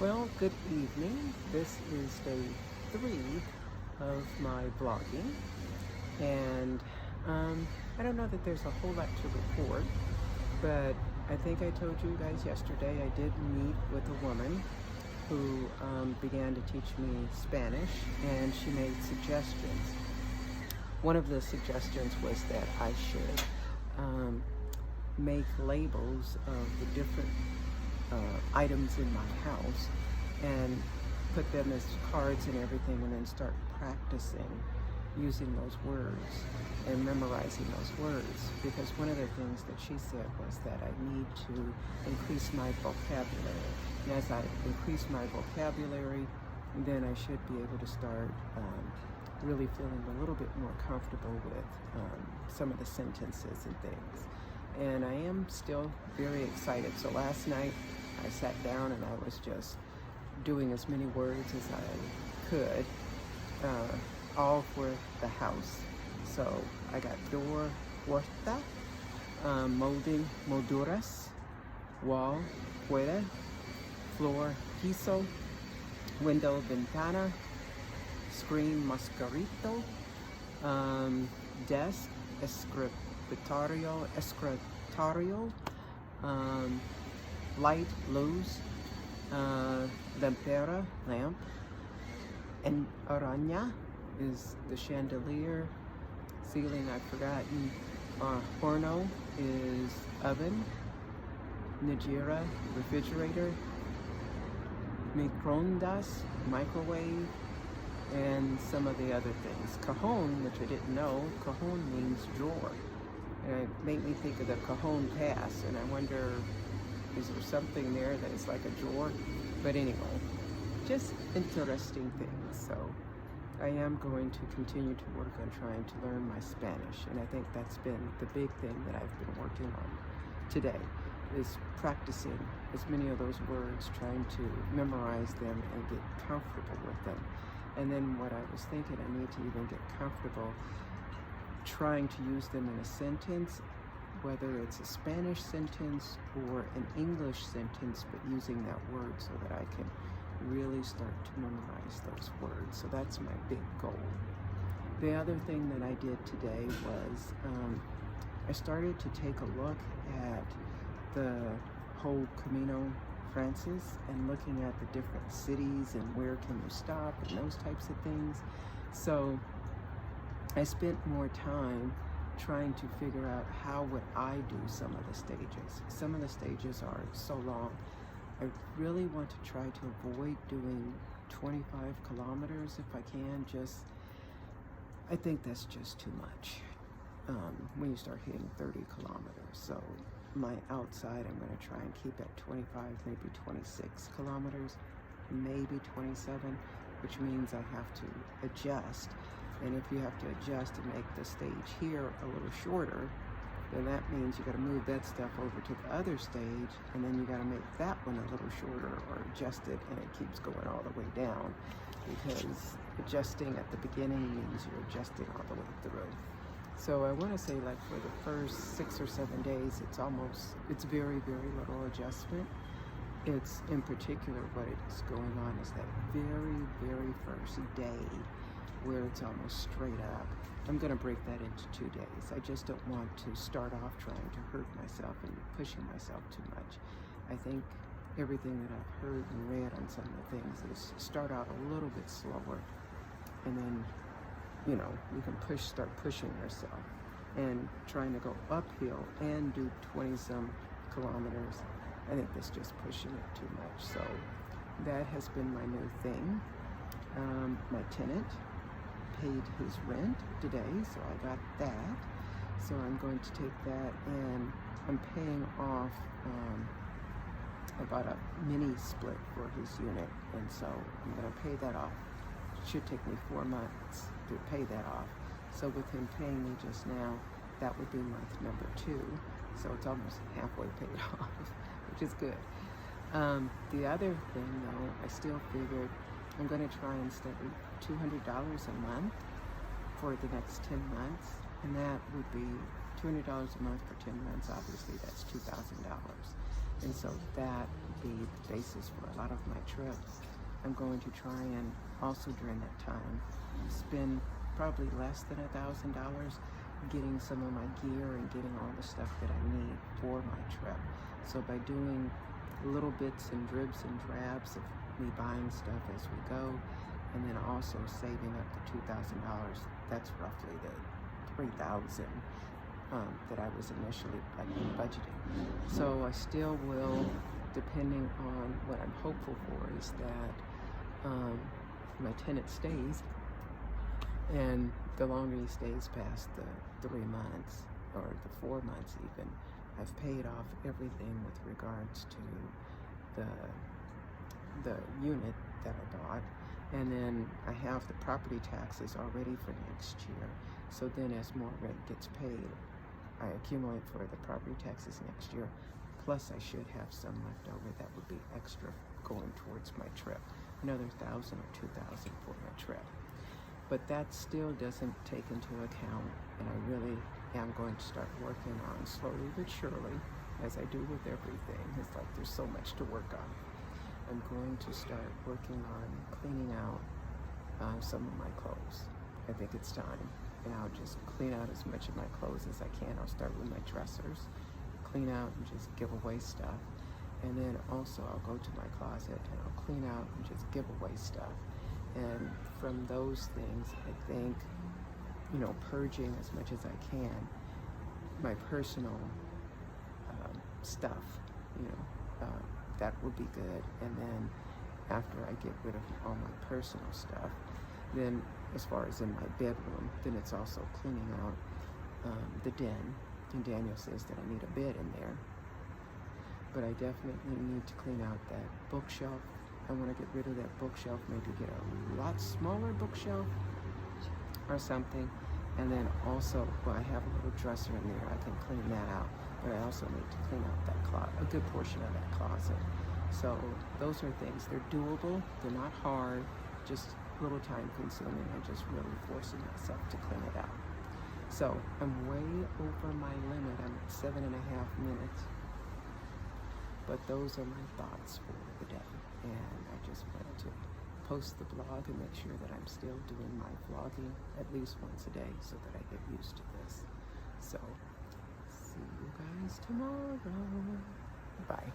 Well, good evening. This is day 3 of my blogging, and I don't know that there's a whole lot to report, but I think I told you guys yesterday I did meet with a woman who began to teach me Spanish, and she made suggestions. One of the suggestions was that I should make labels of the different items in my house and put them as cards and everything, and then start practicing using those words and memorizing those words, because one of the things that she said was that I need to increase my vocabulary, and as I increase my vocabulary, then I should be able to start really feeling a little bit more comfortable with some of the sentences and things. And I am still very excited. So last night I sat down and I was just doing as many words as I could, all for the house. So I got door, puerta, molding, molduras, wall, puerta, floor, piso, window, ventana, screen, mascarito, desk, escritorio, light, luz, lampera, lamp, and araña is the chandelier. Ceiling, I've forgotten. Horno is oven. Najera, refrigerator. Microondas, microwave, and some of the other things. Cajon, which I didn't know, cajon means drawer. And it made me think of the Cajon Pass, and I wonder, is there something there that is like a drawer? But anyway, just interesting things. So I am going to continue to work on trying to learn my Spanish, and I think that's been the big thing that I've been working on today, is practicing as many of those words, trying to memorize them and get comfortable with them. And then what I was thinking, I need to even get comfortable trying to use them in a sentence, whether it's a Spanish sentence or an English sentence, but using that word so that I can really start to memorize those words. So that's my big goal. The other thing that I did today was I started to take a look at the whole Camino Frances and looking at the different cities and where can you stop and those types of things. So I spent more time trying to figure out how would I do some of the stages. Some of the stages are so long. I really want to try to avoid doing 25 kilometers if I can. I think that's just too much when you start hitting 30 kilometers. So my outside, I'm going to try and keep at 25, maybe 26 kilometers, maybe 27, which means I have to adjust. And if you have to adjust and make the stage here a little shorter, then that means you got to move that stuff over to the other stage, and then you got to make that one a little shorter or adjust it, and it keeps going all the way down, because adjusting at the beginning means you're adjusting all the way through. So I want to say, like, for the first 6 or 7 days, it's very, very little adjustment. It's in particular what is going on is that very, very first day where it's almost straight up. I'm going to break that into 2 days. I just don't want to start off trying to hurt myself and pushing myself too much. I think everything that I've heard and read on some of the things is start out a little bit slower, and then, you can start pushing yourself and trying to go uphill and do 20-some kilometers. I think that's just pushing it too much. So that has been my new thing. My tenant paid his rent today, so I got that. So I'm going to take that, and I'm paying off about a mini split for his unit, and so I'm going to pay that off. It should take me 4 months to pay that off. So with him paying me just now, that would be month number 2. So it's almost halfway paid off, which is good. The other thing, though, I still figured I'm going to try and study $200 a month for the next 10 months, and that would be $200 a month for 10 months. Obviously, that's $2,000. And so that be the basis for a lot of my trips. I'm going to try and also during that time spend probably less than $1,000 getting some of my gear and getting all the stuff that I need for my trip. So by doing little bits and dribs and drabs of me buying stuff as we go, and then also saving up the $2,000, that's roughly the $3,000 that I was initially budgeting. So I still will, depending on what I'm hopeful for, is that my tenant stays, and the longer he stays past the 3 months or the 4 months even, I've paid off everything with regards to the unit that I bought, and then I have the property taxes already for next year. So then as more rent gets paid, I accumulate for the property taxes next year, plus I should have some left over that would be extra going towards my trip, another 1,000 or 2,000 for my trip. But that still doesn't take into account, and I really am going to start working on slowly but surely, as I do with everything. It's like there's so much to work on. I'm going to start working on cleaning out some of my clothes. I think it's time. And I'll just clean out as much of my clothes as I can. I'll start with my dressers, clean out and just give away stuff. And then also I'll go to my closet and I'll clean out and just give away stuff. And from those things, I think, purging as much as I can, my personal stuff, that would be good. And then after I get rid of all my personal stuff, then as far as in my bedroom, then it's also cleaning out the den. And Daniel says that I need a bed in there. But I definitely need to clean out that bookshelf. I want to get rid of that bookshelf, maybe get a lot smaller bookshelf or something. And then also, I have a little dresser in there. I can clean that out. But I also need to clean out that closet, a good portion of that closet. So those are things. They're doable. They're not hard. Just a little time consuming and just really forcing myself to clean it out. So I'm way over my limit. I'm at 7.5 minutes. But those are my thoughts for the day. And I just wanted to post the blog and make sure that I'm still doing my vlogging at least once a day so that I get used to this. So see you guys tomorrow. Bye.